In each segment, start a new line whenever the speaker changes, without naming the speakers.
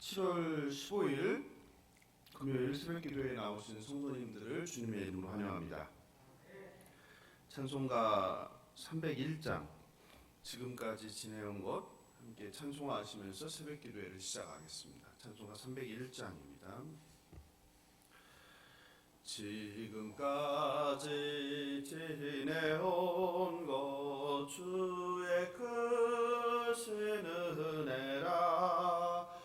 7월 15일 금요일 새벽기도에 나오신 성도님들을 주님의 이름으로 환영합니다. 찬송가 301장 지금까지 지내온 것 함께 찬송하시면서 새벽기도회를 시작하겠습니다. 찬송가 301장입니다. 지금까지 지내온 것 주의 크신 은혜라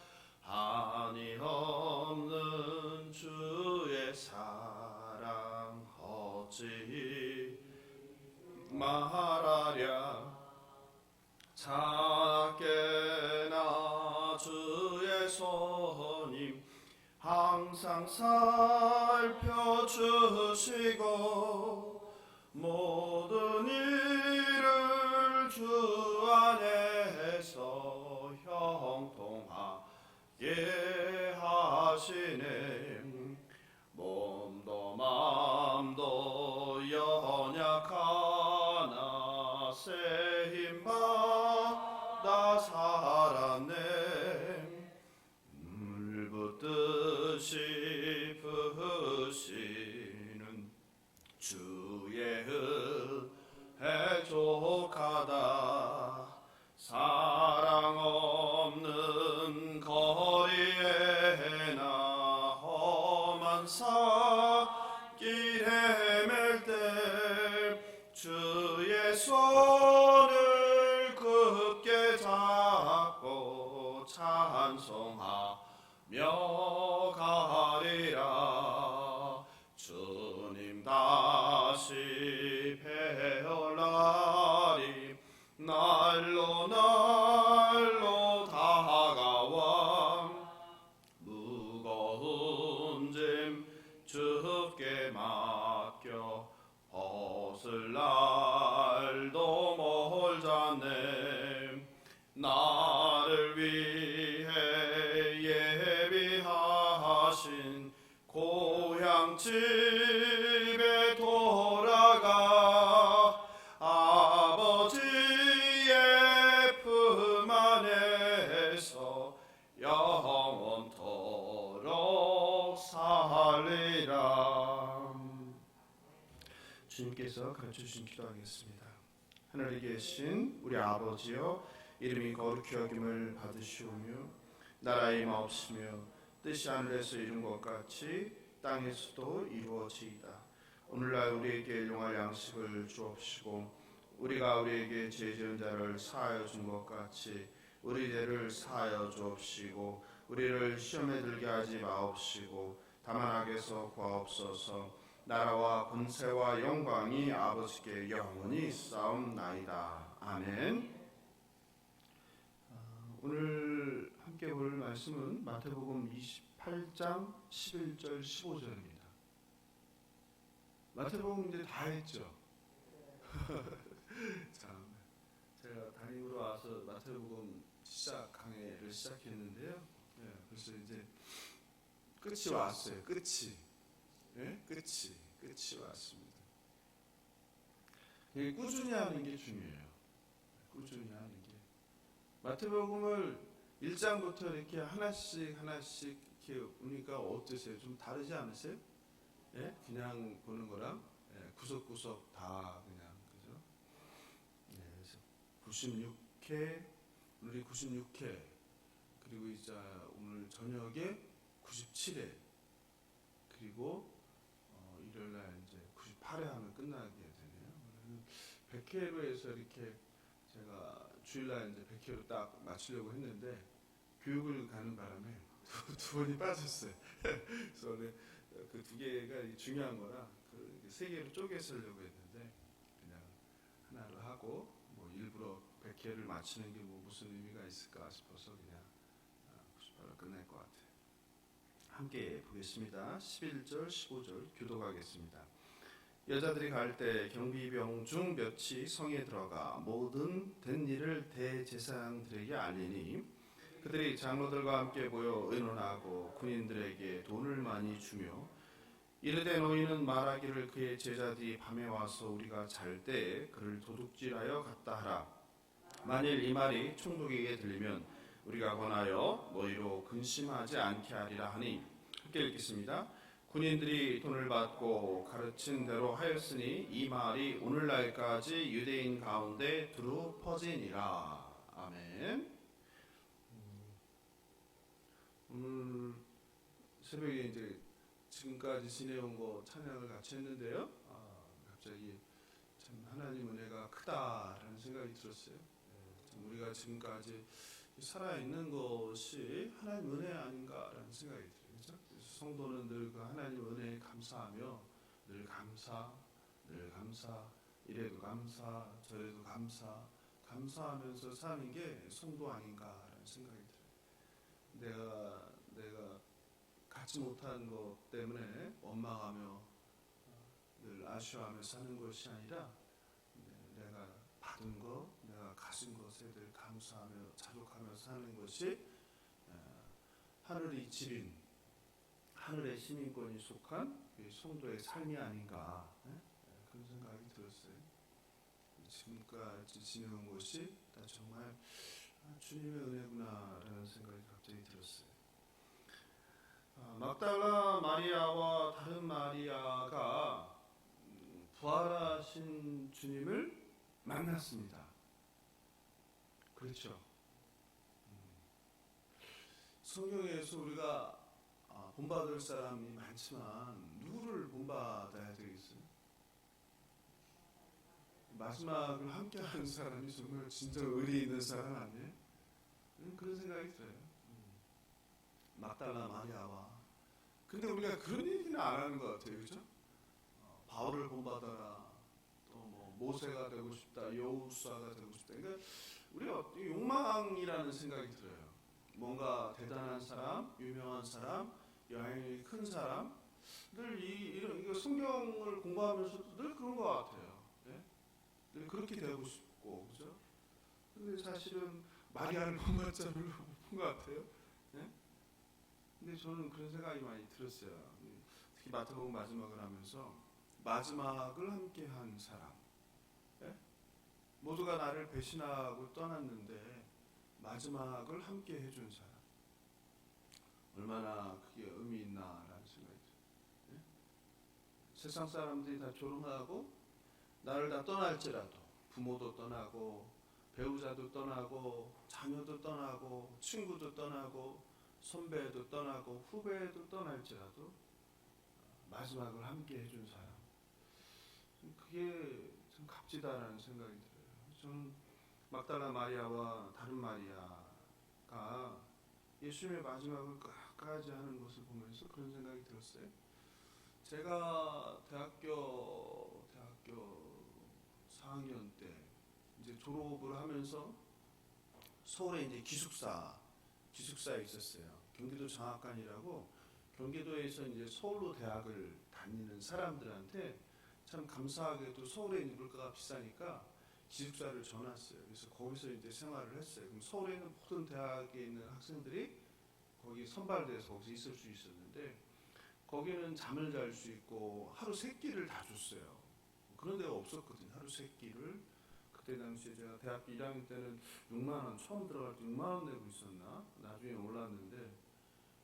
한이 없는 주의 사랑 어찌 말하랴 작게나 주의 손님 항상 살펴주시고 모든 일을 주 안에서 형통하게 하시네. 몸도 마음도 연약하나 새 힘받아 살았네. 물붓듯이 부으시는 주의 은혜 족하다. 사랑 없는 거리에나 험한 산길 헤맬 때 주의 손을 굳게 잡고 찬송하며 가리라. 주님 다시 배어나리 날로 날로 다가와 무거운 짐 주께 맡겨 벗을 날도 멀잖네. 나를 위해 예비하신 고향 집에 돌아가 아버지의 품 안에서 영원토록 살리라. 주님께서 가르쳐주신 기도하겠습니다. 하늘에 계신 우리 아버지여, 이름이 거룩히 여김을 받으시오며 나라의 임하옵시며 뜻이 하늘에서 이룬 것 같이 땅에서도 이루어지이다. 오늘날 우리에게 일용할 양식을 주옵시고 우리가 우리에게 죄 지은 자를 사하여 준 것 같이 우리 죄를 사하여 주옵시고 우리를 시험에 들게 하지 마옵시고 다만 악에서 구하옵소서. 나라와 권세와 영광이 아버지께 영원히 있사옵나이다. 아멘. 오늘 함께 볼 말씀은 마태복음 28장 11절 15절입니다. 마태복음 이제 다 했죠. 참, 제가 담임으로 와서 마태복음 시작 강의를 시작했는데요. 벌써 이제 끝이 왔어요. 끝이 왔습니다. 꾸준히 하는 게 중요해요. 꾸준히 하는 게. 마태복음을 1장부터 이렇게 하나씩 이렇게 보니까 어떠세요? 좀 다르지 않으세요? 예? 그냥 보는 거랑 구석구석 다 그냥 그죠? 그래서 96회 오늘이 96회 그리고 이제 오늘 저녁에 97회 그리고 일요일날 이제 98회 하면 끝나게 되네요. 100회로 해서 이렇게 제가 주일날 이제 100회로 딱 맞추려고 했는데 교육을 가는 바람에 두 번이 빠졌어요. 그래서 그 두 개가 중요한 거라 그 세 개로 쪼개서 하려고 했는데 그냥 하나로 하고 뭐 일부러 100회를 맞추는 게 뭐 무슨 의미가 있을까 싶어서 그냥 98로 끝낼 것 같아요. 함께 보겠습니다. 11절 15절 교독하겠습니다. 여자들이 갈 때 경비병 중 몇이 성에 들어가 모든 된 일을 대제사장들에게 알리니 그들이 장로들과 함께 모여 의논하고 군인들에게 돈을 많이 주며 이르되 너희는 말하기를 그의 제자들이 밤에 와서 우리가 잘 때 그를 도둑질하여 갔다 하라. 만일 이 말이 총독에게 들리면 우리가 권하여 너희로 근심하지 않게 하리라 하니. 함께 읽겠습니다. 군인들이 돈을 받고 가르친 대로 하였으니 이 말이 오늘날까지 유대인 가운데 두루 퍼지니라. 아멘. 오늘 새벽에 이제 지금까지 지내온 거 찬양을 같이 했는데요. 갑자기 참 하나님 은혜가 크다라는 생각이 들었어요. 참 우리가 지금까지 살아있는 것이 하나님 은혜 아닌가라는 생각이 들어요. 그렇죠? 성도는 늘 그 하나님 은혜에 감사하며 늘 감사, 이래도 감사, 저래도 감사하면서 사는 게 성도 아닌가라는 생각이 들어요. 내가 갖지 못한 것 때문에 원망하며 늘 아쉬워하며 사는 것이 아니라 내가 받은 것, 내가 가진 것에 늘 감사하며 자족하며 사는 것이 하늘이 지린 하늘의 시민권이 속한 성도의 삶이 아닌가 그런 생각이 들었어요. 지금까지 지내온 것이 다 정말 주님의 은혜구나라는 생각이 갑자기 들었어요. 막달라 마리아와 다른 마리아가 부활하신 주님을 만났습니다. 그렇죠. 성경에서 우리가 본받을 사람이 많지만 누구를 본받아야 되겠어요? 마지막을 함께하는 사람이 정말 진짜 의리 있는 사람 아니에요? 그런 생각이 들어요. 막달라 마리아와. 근데 우리가 그런 얘기는 안 하는 것 같아요, 그렇죠? 바울을 본받아라, 또 뭐 모세가 되고 싶다, 여호수아가 되고 싶다. 그러니까 우리가 욕망이라는 생각이 들어요. 뭔가 대단한 사람, 유명한 사람, 영향력이 큰 사람, 늘 이런 성경을 공부하면서도 늘 그런 것 같아요. 네? 늘 그렇게 되고 싶고, 그죠? 근데 사실은 마리아를 본받자 별로 없는 것 같아요. 네? 근데 저는 그런 생각이 많이 들었어요. 특히 마태복음 마지막을 하면서 마지막을 함께한 사람, 네? 모두가 나를 배신하고 떠났는데 마지막을 함께 해준 사람, 얼마나 그게 의미 있나라는 생각이 들어요. 네? 세상 사람들이 다 졸음하고 나를 다 떠날지라도, 부모도 떠나고 배우자도 떠나고 자녀도 떠나고 친구도 떠나고 선배도 떠나고 후배도 떠날지라도 마지막을 함께 해준 사람, 그게 참 값지다라는 생각이 들어요. 저는 막달라 마리아와 다른 마리아가 예수님의 마지막을 끝까지 하는 것을 보면서 그런 생각이 들었어요. 제가 대학교 4학년 때 이제 졸업을 하면서 서울에 이제 기숙사에 있었어요. 경기도 장학관이라고, 경기도에서 이제 서울로 대학을 다니는 사람들한테 참 감사하게도 서울에 이제 물가가 비싸니까 기숙사를 정했어요. 그래서 거기서 이제 생활을 했어요. 그럼 서울에 있는 모든 대학에 있는 학생들이 거기 선발돼서 거기서 있을 수 있었는데, 거기는 잠을 잘 수 있고 하루 3끼를 다 줬어요. 그런 데가 없었거든요. 하루 3끼를. 그때 당시에 제가 대학교 1학년 때는 6만원, 처음 들어갈 때 6만원 내고 있었나? 나중에 올랐는데,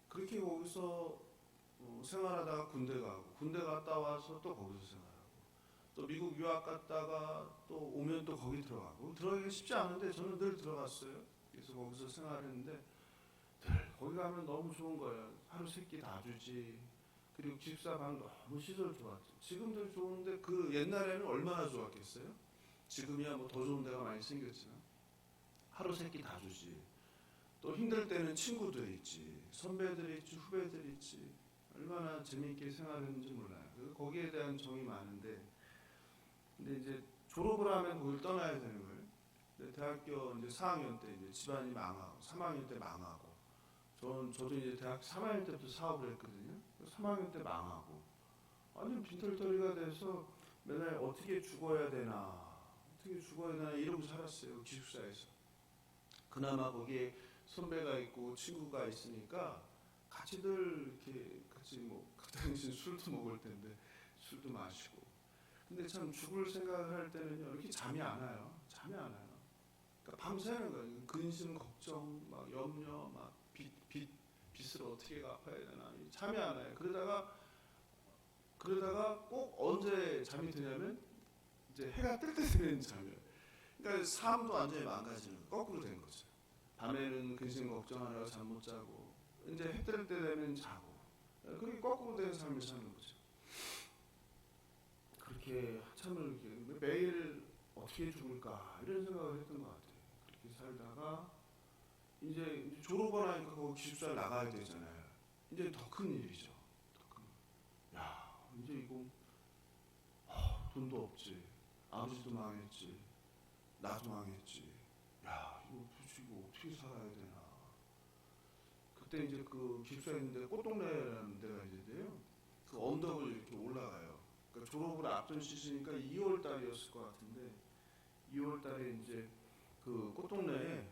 그렇게 거기서 생활하다가 군대 가고, 군대 갔다 와서 또 거기서 생활하고, 또 미국 유학 갔다가 또 오면 또 거기 들어가기가 쉽지 않은데 저는 늘 들어갔어요. 그래서 거기서 생활했는데 늘 거기 가면 너무 좋은 거예요. 하루 3끼 다 주지. 그리고 기숙사 방 너무 시설 좋았죠. 지금도 좋은데 그 옛날에는 얼마나 좋았겠어요? 지금이야 뭐 더 좋은 데가 많이 생겼지만 하루 3끼 다 주지. 또 힘들 때는 친구들 있지, 선배들이 있지, 후배들이 있지. 얼마나 재미있게 생활했는지 몰라요. 거기에 대한 정이 많은데, 근데 이제 졸업을 하면 거길 떠나야 되는 거예요. 근데 대학교 이제 4학년 때 이제 집안이 망하고, 3학년 때 망하고, 저도 이제 대학 3학년 때부터 사업을 했거든요. 3학년 때 망하고, 완전 빈털터리가 돼서 맨날 어떻게 죽어야 되나 이러고 살았어요. 기숙사에서. 그나마 거기에 선배가 있고 친구가 있으니까 같이들 이렇게 같이 그 당시 술도 먹을 텐데 술도 마시고. 근데 참 죽을 생각을 할 때는요, 이렇게 잠이 안 와요. 그러니까 밤새는 거예요. 근심, 걱정, 막 염려, 막 빚 어떻게 갚아야 되나 잠이 안 와요. 그러다가 꼭 언제 잠이 드냐면 이제 해가 뜰 때 드는 잠이에요. 그러니까 삶도 완전히 망가지는 거꾸로 된 거죠. 밤에는 근심 걱정하느라 잠 못 자고 이제 해 뜰 때 되면 자고 그렇게 거꾸로 된 삶을 사는 거죠. 그렇게 한참을 이렇게 매일 어떻게 죽을까 이런 생각을 했던 것 같아요. 그렇게 살다가 이제 졸업을 하니까 거기 기숙사를 나가야 되잖아요. 이제 더 큰 일이죠. 더 큰 일. 야 이제 이거 돈도 없지, 아버지도 망했지, 나도 망했지. 야 이거 도대체 이거 어떻게 살아야 되나. 그때 이제 그 기숙사에 있는데 꽃동네라는 데가 있는데요. 그 언덕을 이렇게 올라가요. 그러니까 졸업을 앞둔 시즌이니까 2월 달이었을 것 같은데 2월 달에 이제 그 꽃동네에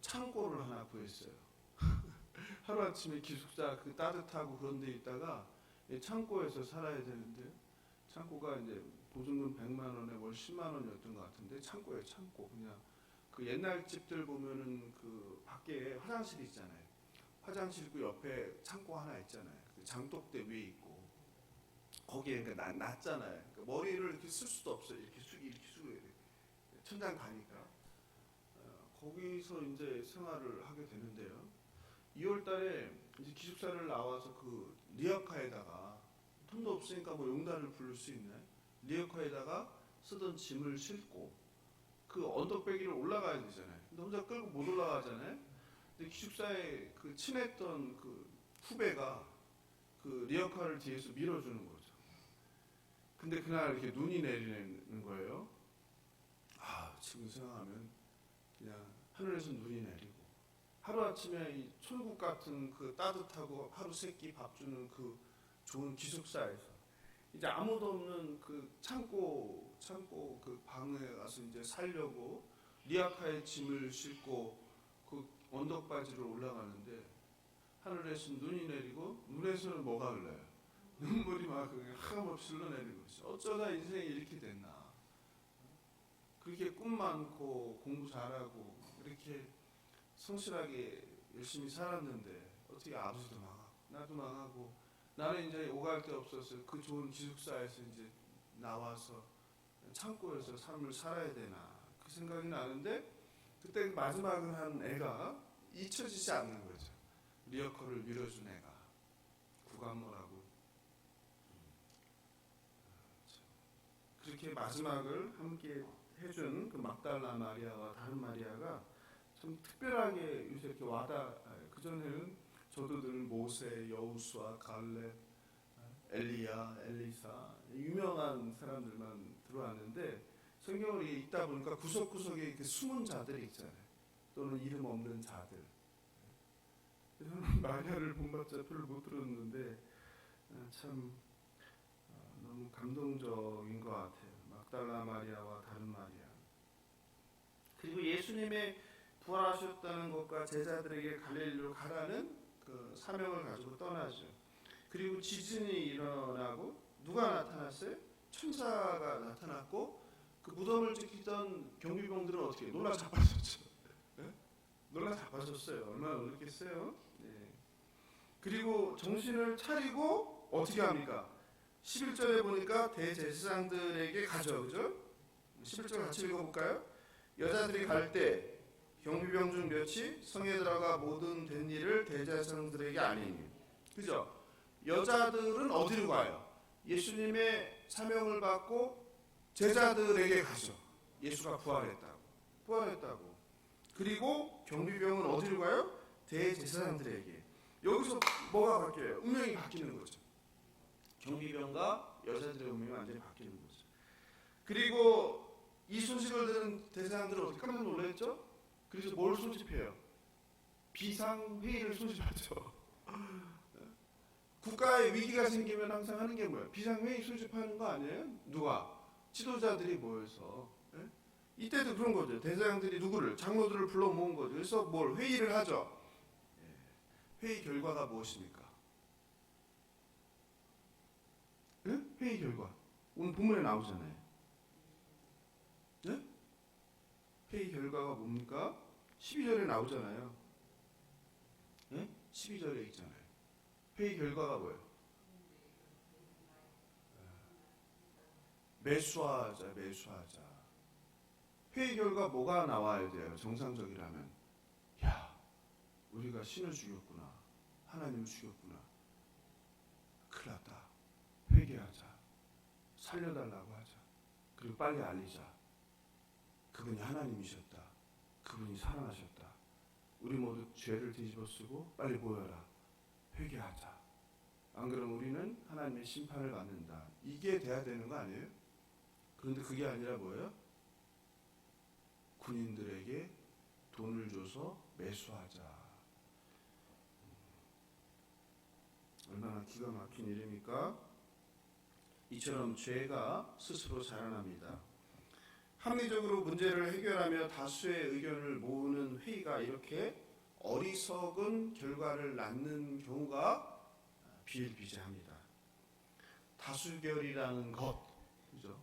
창고를 하나 구했어요. 하루아침에 기숙사 그 따뜻하고 그런 데 있다가 창고에서 살아야 되는데 창고가 이제 보증금 100만 원에 월 10만 원이었던 것 같은데 창고예요. 창고. 그냥 그 옛날 집들 보면은 그 밖에 화장실 있잖아요. 화장실 있고 옆에 창고 하나 있잖아요. 그 장독대 위에 있고 거기에 그러니까 낮잖아요. 그러니까 머리를 이렇게 쓸 수도 없어요. 이렇게 숙여야 돼. 천장 가니까. 거기서 이제 생활을 하게 되는데요. 2월 달에 이제 기숙사를 나와서 그 리어카에다가 돈도 없으니까 뭐 용단을 부를 수 있네. 리어카에다가 쓰던 짐을 싣고 그 언덕배기를 올라가야 되잖아요. 근데 혼자 끌고 못 올라가잖아요. 근데 기숙사에 그 친했던 그 후배가 그 리어카를 뒤에서 밀어주는 거죠. 근데 그날 이렇게 눈이 내리는 거예요. 아 지금 생각하면 그냥 하늘에서 눈이 내리고 하루아침에 이 천국 같은 그 따뜻하고 하루 세끼 밥 주는 그 좋은 기숙사에서 이제 아무도 없는 그 창고 그 방에 가서 이제 살려고 리아카의 짐을 싣고 그 언덕바지로 올라가는데 하늘에서 눈이 내리고 눈에서는 뭐가 흘러요? 눈물이 막 그냥 하염없이 흘러내리고 있어요. 어쩌다 인생이 이렇게 됐나. 그렇게 꿈 많고 공부 잘하고 이렇게 성실하게 열심히 살았는데 어떻게 아버지도 망하고 나도 망하고 나는 이제 오갈 데 없어서 그 좋은 기숙사에서 이제 나와서 창고에서 삶을 살아야 되나 그 생각이 나는데 그때 마지막은 한 애가 잊혀지지 않는 거죠. 리어커를 밀어준 애가 구간모라고 그렇게 마지막을 함께 해준 그 막달라 마리아와 다른 마리아가 참 특별하게 요새 이렇게 그 전에는 저도 늘 모세, 여우수아, 갈렙, 엘리야, 엘리사 유명한 사람들만 들어왔는데 성경을 읽다 보니까 구석구석에 이렇게 숨은 자들이 있잖아요. 또는 이름 없는 자들. 저는 마리아를 본받자 별로 못 들었는데 참 너무 감동적인 것 같아요. 막달라 마리아와 다른 마리아. 그리고 예수님의 부활하셨다는 것과 제자들에게 갈릴리로 가라는 그 사명을 가지고 떠나죠. 그리고 지진이 일어나고 누가 나타났어요? 천사가 나타났고 그 무덤을 지키던 경비병들은 어떻게 놀라 자빠졌죠. 네? 놀라 자빠졌어요. 얼마나 놀랐겠어요. 네. 그리고 정신을 차리고 어떻게 합니까? 11절에 보니까 대제사장들에게 가죠. 그죠? 11절 같이 읽어볼까요? 여자들이 갈 때 경비병 중 몇이 성에 들어가 모든 된 일을 대제사장들에게 아니니. 그죠? 여자들은 어디로 가요? 예수님의 사명을 받고 제자들에게 가죠. 예수가 부활했다고. 그리고 경비병은 어디로 가요? 대제사장들에게. 여기서 뭐가 바뀌어요? 운명이 바뀌는 거죠. 경비병과 여자들의 운명이 완전히 바뀌는 거죠. 그리고 이 소식을 들은 대제사장들은 어떻게 깜짝 놀랐죠? 그래서 뭘 소집해요? 비상회의를 소집하죠. 국가에 위기가 생기면 항상 하는 게 뭐예요? 비상회의 소집하는 거 아니에요? 누가? 지도자들이 모여서. 예? 이때도 그런 거죠. 대제사장들이 누구를? 장로들을 불러 모은 거죠. 그래서 뭘? 회의를 하죠. 예. 회의 결과가 무엇입니까? 예? 회의 결과. 오늘 본문에 나오잖아요. 예? 회의 결과가 뭡니까? 12절에 나오잖아요. 예? 12절에 있잖아요. 회의 결과가 뭐예요? 매수하자. 회의 결과 뭐가 나와야 돼요? 정상적이라면 야, 우리가 신을 죽였구나, 하나님을 죽였구나, 큰일 났다, 회개하자, 살려달라고 하자, 그리고 빨리 알리자. 그분이 하나님이셨다, 그분이 사랑하셨다, 우리 모두 죄를 뒤집어쓰고 빨리 모여라, 회개하자. 안 그러면 우리는 하나님의 심판을 받는다. 이게 돼야 되는 거 아니에요? 그런데 그게 아니라 뭐예요? 군인들에게 돈을 줘서 매수하자. 얼마나 기가 막힌 일입니까? 이처럼 죄가 스스로 자라납니다. 합리적으로 문제를 해결하며 다수의 의견을 모으는 회의가 이렇게 어리석은 결과를 낳는 경우가 비일비재합니다. 다수결이라는 것, 그죠?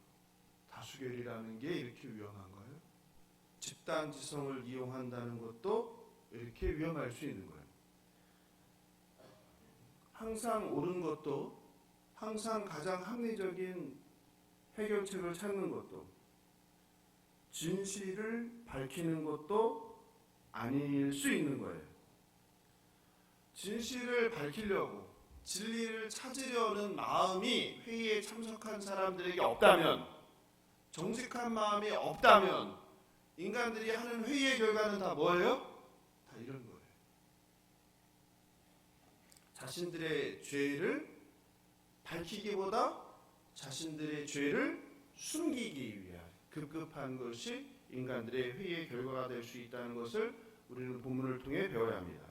다수결이라는 게 이렇게 위험한 거예요. 집단지성을 이용한다는 것도 이렇게 위험할 수 있는 거예요. 항상 옳은 것도, 항상 가장 합리적인 해결책을 찾는 것도, 진실을 밝히는 것도 아닐 수 있는 거예요. 진실을 밝히려고, 진리를 찾으려는 마음이 회의에 참석한 사람들에게 없다면, 정직한 마음이 없다면 인간들이 하는 회의의 결과는 다 뭐예요? 다 이런 거예요. 자신들의 죄를 밝히기보다 자신들의 죄를 숨기기 위한 급급한 것이 인간들의 회의의 결과가 될 수 있다는 것을 우리는 본문을 통해 배워야 합니다.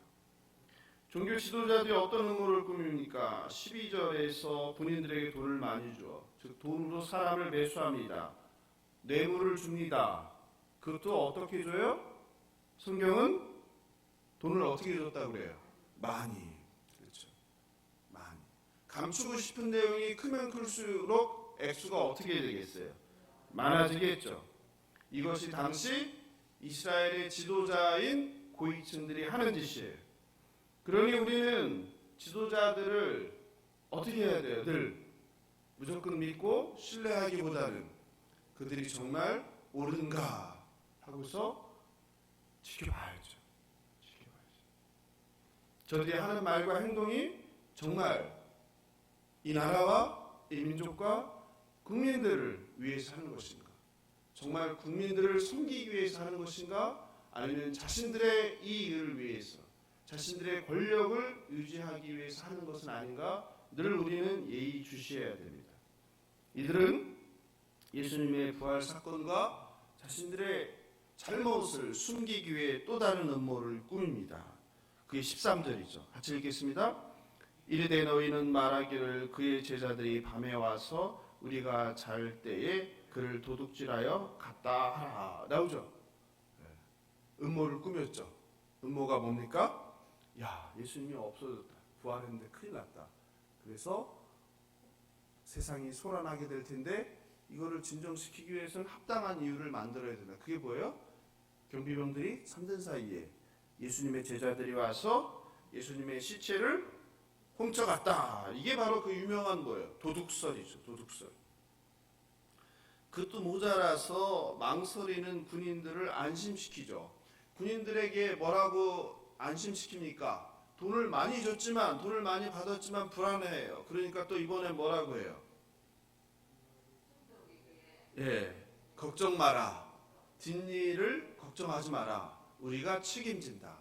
종교 지도자들이 어떤 음모를 꾸밉니까? 12절에서 군인들에게 돈을 많이 줘. 즉 돈으로 사람을 매수합니다. 뇌물을 줍니다. 그것도 어떻게 줘요? 성경은 돈을 어떻게 줬다고 그래요? 많이. 그렇죠. 많이. 감추고 싶은 내용이 크면 클수록 액수가 어떻게 되겠어요? 많아지겠죠. 이것이 당시 이스라엘의 지도자인 고위층들이 하는 짓이에요. 그러니 우리는 지도자들을 어떻게 해야 돼요? 늘 무조건 믿고 신뢰하기보다는 그들이 정말 옳은가 하고서 지켜봐야죠. 저들이 하는 말과 행동이 정말 이 나라와 이 민족과 국민들을 위해서 하는 것인가? 정말 국민들을 섬기기 위해서 하는 것인가? 아니면 자신들의 이익을 위해서, 자신들의 권력을 유지하기 위해서 하는 것은 아닌가? 늘 우리는 예의주시해야 됩니다. 이들은 예수님의 부활 사건과 자신들의 잘못을 숨기기 위해 또 다른 음모를 꾸밉니다. 그게 13절이죠. 같이 읽겠습니다. 이르되 너희는 말하기를 그의 제자들이 밤에 와서 우리가 잘 때에 그를 도둑질하여 갔다 하라. 나오죠? 음모를 꾸몄죠. 음모가 뭡니까? 야, 예수님이 없어졌다. 부활했는데 큰일 났다. 그래서 세상이 소란하게 될 텐데 이거를 진정시키기 위해서는 합당한 이유를 만들어야 된다. 그게 뭐예요? 경비병들이 3등 사이에 예수님의 제자들이 와서 예수님의 시체를 훔쳐갔다. 이게 바로 그 유명한 뭐예요? 도둑설이죠. 도둑설. 그것도 모자라서 망설이는 군인들을 안심시키죠. 군인들에게 뭐라고 안심시킵니까? 돈을 많이 줬지만, 돈을 많이 받았지만 불안해해요. 그러니까 또 이번에 뭐라고 해요? 걱정 마라. 뒷일을 걱정하지 마라. 우리가 책임진다.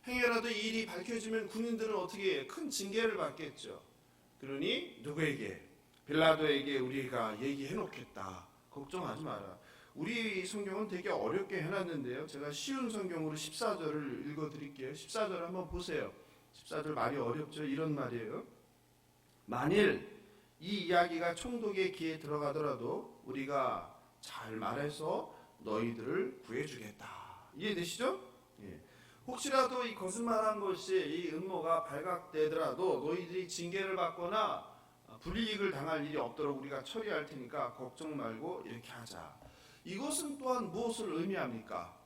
행여라도 이 일이 밝혀지면 군인들은 어떻게 해요? 큰 징계를 받겠죠. 그러니 누구에게? 빌라도에게 우리가 얘기해 놓겠다. 걱정하지 마라. 우리 성경은 되게 어렵게 해놨는데요. 제가 쉬운 성경으로 14절을 읽어드릴게요. 14절 한번 보세요. 14절 말이 어렵죠. 이런 말이에요. 만일 이 이야기가 총독의 귀에 들어가더라도 우리가 잘 말해서 너희들을 구해주겠다. 이해되시죠? 예. 혹시라도 이 거짓말한 것이, 이 음모가 발각되더라도 너희들이 징계를 받거나 불이익을 당할 일이 없도록 우리가 처리할 테니까 걱정 말고 이렇게 하자. 이것은 또한 무엇을 의미합니까?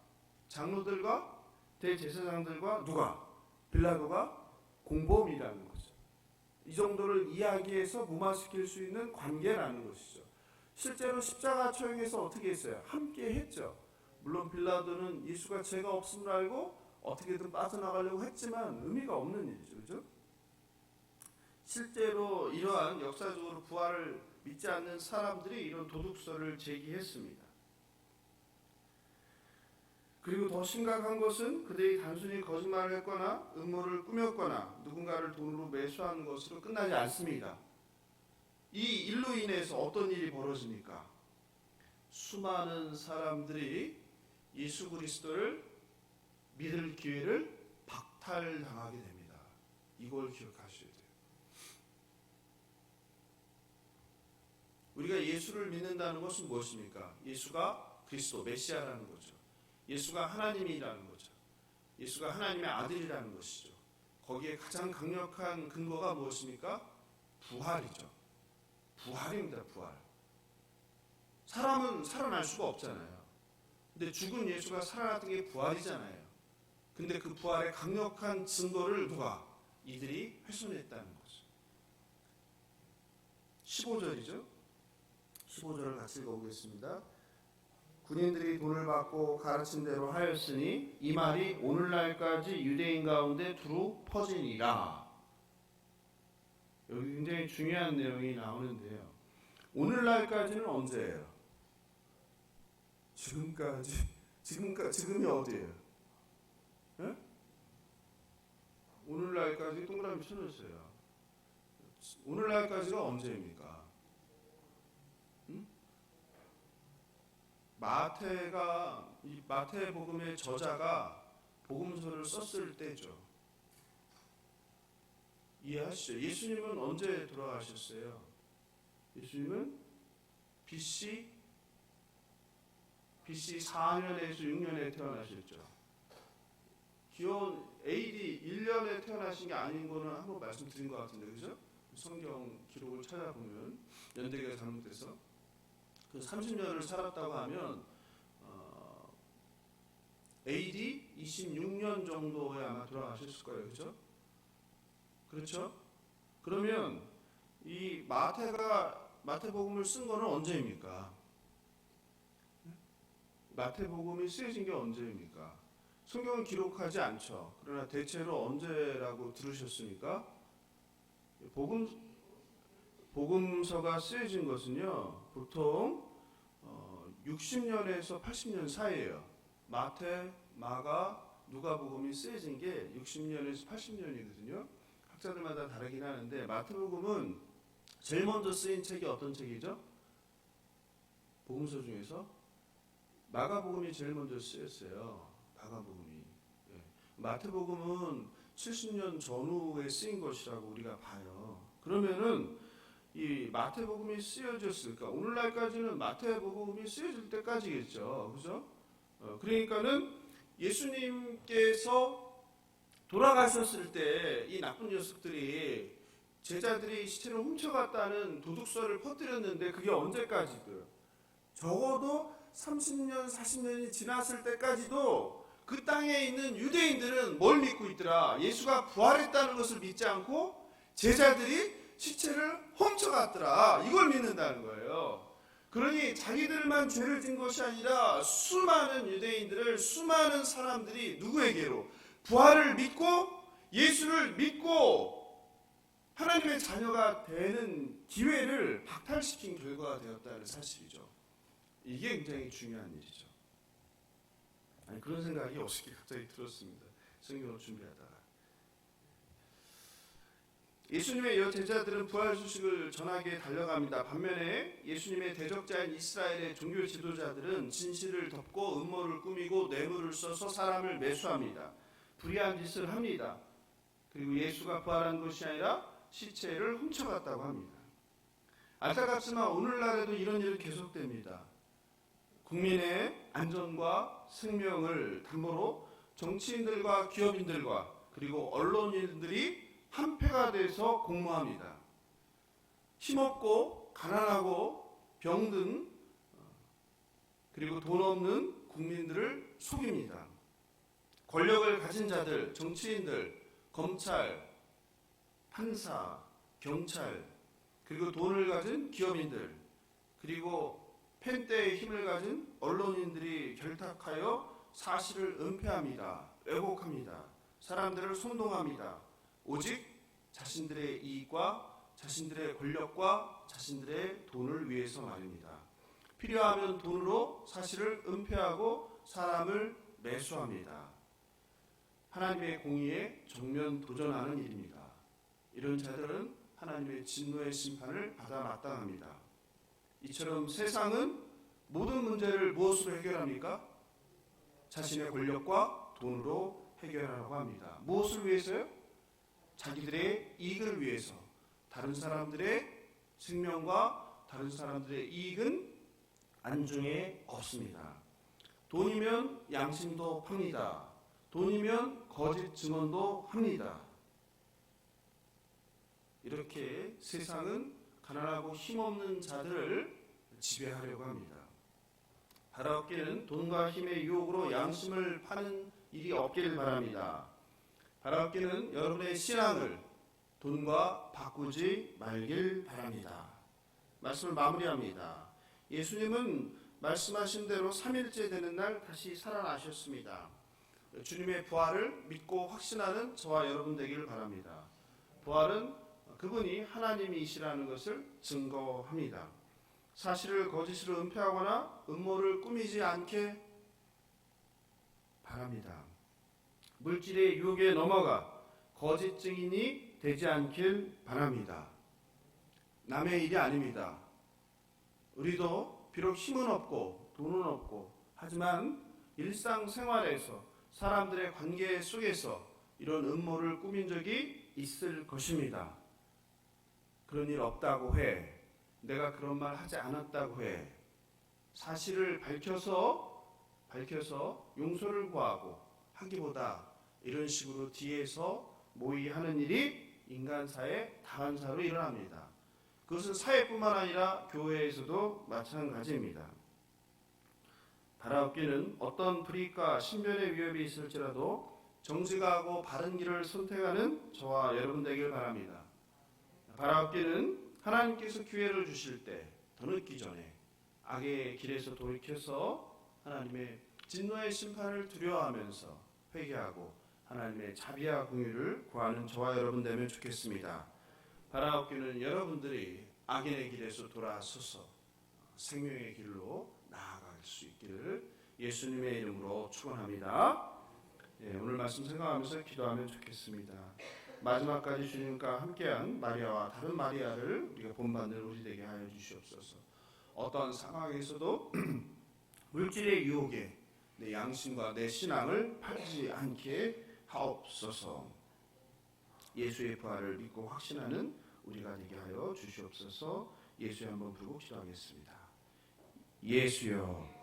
장로들과 대제사장들과 누가? 빌라도가 공범이라는 거죠. 이 정도를 이야기해서 무마시킬 수 있는 관계라는 것이죠. 실제로 십자가 처형에서 어떻게 했어요? 함께 했죠. 물론 빌라도는 예수가 죄가 없음을 알고 어떻게든 빠져나가려고 했지만 의미가 없는 일이죠. 그죠? 실제로 이러한 역사적으로 부활을 믿지 않는 사람들이 이런 도둑설을 제기했습니다. 그리고 더 심각한 것은 그들이 단순히 거짓말을 했거나 음모를 꾸몄거나 누군가를 돈으로 매수한 것으로 끝나지 않습니다. 이 일로 인해서 어떤 일이 벌어집니까? 수많은 사람들이 예수 그리스도를 믿을 기회를 박탈당하게 됩니다. 이걸 기억하셔야 돼요. 우리가 예수를 믿는다는 것은 무엇입니까? 예수가 그리스도 메시아라는 거죠. 예수가 하나님이라는 거죠. 예수가 하나님의 아들이라는 것이죠. 거기에 가장 강력한 근거가 무엇입니까? 부활이죠. 부활입니다. 부활. 사람은 살아날 수가 없잖아요. 근데 죽은 예수가 살아났던 게 부활이잖아요. 근데 그 부활의 강력한 증거를 누가? 이들이 훼손했다는 거죠. 15절이죠. 15절을 같이 읽어보겠습니다. 군인들이 돈을 받고 가르친 대로 하였으니 이 말이 오늘날까지 유대인 가운데 두루 퍼지니라. 여기 굉장히 중요한 내용이 나오는데요. 오늘날까지는 언제예요? 지금이 어디예요? 네? 오늘날까지 동그라미 쳐주세요. 오늘날까지가 언제입니까? 이 마태복음의 저자가 복음서를 썼을 때죠. 이해하시죠? 예수님은 언제 돌아가셨어요? 예수님은 BC 4년에서 6년에 태어나셨죠. 기원 AD 1년에 태어나신 게 아닌 거는 한번 말씀드린 것 같은데, 그죠? 성경 기록을 찾아보면 연대기가 잘못돼서 그 30년을 살았다고 하면 AD 26년 정도에 아마 돌아가셨을 거예요. 그렇죠? 그렇죠? 그러면 이 마태복음을 쓴 거는 언제입니까? 마태복음이 쓰여진 게 언제입니까? 성경은 기록하지 않죠. 그러나 대체로 언제라고 들으셨습니까? 복음서가 쓰여진 것은요, 보통 60년에서 80년 사이예요. 마태, 마가, 누가복음이 쓰여진 게 60년에서 80년이거든요. 학자들마다 다르긴 하는데 마태복음은 제일 먼저 쓰인 책이 어떤 책이죠? 복음서 중에서 마가복음이 제일 먼저 쓰였어요. 마가복음이. 예. 마태복음은 70년 전후에 쓰인 것이라고 우리가 봐요. 그러면은 이 마태복음이 쓰여졌을까? 오늘날까지는 마태복음이 쓰여질 때까지겠죠. 그죠? 그러니까는 예수님께서 돌아가셨을 때 이 나쁜 녀석들이 제자들이 시체를 훔쳐갔다는 도둑설을 퍼뜨렸는데 그게 언제까지고요? 적어도 30년, 40년이 지났을 때까지도 그 땅에 있는 유대인들은 뭘 믿고 있더라? 예수가 부활했다는 것을 믿지 않고 제자들이 시체를 훔쳐갔더라. 이걸 믿는다는 거예요. 그러니 자기들만 죄를 진 것이 아니라 수많은 유대인들을, 수많은 사람들이 누구에게로? 부활을 믿고 예수를 믿고 하나님의 자녀가 되는 기회를 박탈시킨 결과가 되었다는 사실이죠. 이게 굉장히 중요한 일이죠. 그런 생각이 어저께 갑자기 들었습니다. 성경을 준비하다가. 예수님의 여 제자들은 부활 소식을 전하기에 달려갑니다. 반면에 예수님의 대적자인 이스라엘의 종교 지도자들은 진실을 덮고 음모를 꾸미고 뇌물을 써서 사람을 매수합니다. 불의한 짓을 합니다. 그리고 예수가 부활한 것이 아니라 시체를 훔쳐갔다고 합니다. 안타깝지만 오늘날에도 이런 일은 계속됩니다. 국민의 안전과 생명을 담보로 정치인들과 기업인들과 그리고 언론인들이 한패가 돼서 공모합니다. 힘없고 가난하고 병든 그리고 돈 없는 국민들을 속입니다. 권력을 가진 자들, 정치인들, 검찰, 판사, 경찰, 그리고 돈을 가진 기업인들, 그리고 펜대의 힘을 가진 언론인들이 결탁하여 사실을 은폐합니다. 왜곡합니다. 사람들을 선동합니다. 오직 자신들의 이익과 자신들의 권력과 자신들의 돈을 위해서 말입니다. 필요하면 돈으로 사실을 은폐하고 사람을 매수합니다. 하나님의 공의에 정면 도전하는 일입니다. 이런 자들은 하나님의 진노의 심판을 받아 마땅합니다. 이처럼 세상은 모든 문제를 무엇으로 해결합니까? 자신의 권력과 돈으로 해결하려고 합니다. 무엇을 위해서요? 자기들의 이익을 위해서. 다른 사람들의 생명과 다른 사람들의 이익은 안중에 없습니다. 돈이면 양심도 팝니다. 돈이면 거짓 증언도 합니다. 이렇게 세상은 가난하고 힘없는 자들을 지배하려고 합니다. 바라옵기는 돈과 힘의 유혹으로 양심을 파는 일이 없기를 바랍니다. 바라옵기는 여러분의 신앙을 돈과 바꾸지 말길 바랍니다. 말씀을 마무리합니다. 예수님은 말씀하신 대로 3일째 되는 날 다시 살아나셨습니다. 주님의 부활을 믿고 확신하는 저와 여러분 되기를 바랍니다. 부활은 그분이 하나님이시라는 것을 증거합니다. 사실을 거짓으로 은폐하거나 음모를 꾸미지 않게 바랍니다. 물질의 유혹에 넘어가 거짓 증인이 되지 않길 바랍니다. 남의 일이 아닙니다. 우리도 비록 힘은 없고 돈은 없고 하지만 일상생활에서 사람들의 관계 속에서 이런 음모를 꾸민 적이 있을 것입니다. 그런 일 없다고 해. 내가 그런 말 하지 않았다고 해. 사실을 밝혀서 용서를 구하고 하기보다 이런 식으로 뒤에서 모의하는 일이 인간사의 다반사로 일어납니다. 그것은 사회뿐만 아니라 교회에서도 마찬가지입니다. 바라옵기는 어떤 불이익과 신변의 위협이 있을지라도 정직하고 바른 길을 선택하는 저와 여러분 되길 바랍니다. 바라옵기는 하나님께서 기회를 주실 때 더 늦기 전에 악의 길에서 돌이켜서 하나님의 진노의 심판을 두려워하면서 회개하고 하나님의 자비와 긍휼을 구하는 저와 여러분 되면 좋겠습니다. 바라옵기는 여러분들이 악인의 길에서 돌아서서 생명의 길로 나아갈 수 있기를 예수님의 이름으로 축원합니다. 오늘 말씀 생각하면서 기도하면 좋겠습니다. 마지막까지 주님과 함께한 마리아와 다른 마리아를 우리가 본받는 우리 되게 하여 주시옵소서. 어떠한 상황에서도 물질의 유혹에 내 양심과 내 신앙을 팔지 않게 하옵소서. 예수의 부활을 믿고 확신하는 우리가 되게 하여 주시옵소서. 예수의 한번 부르고 기도하겠습니다. 예수여.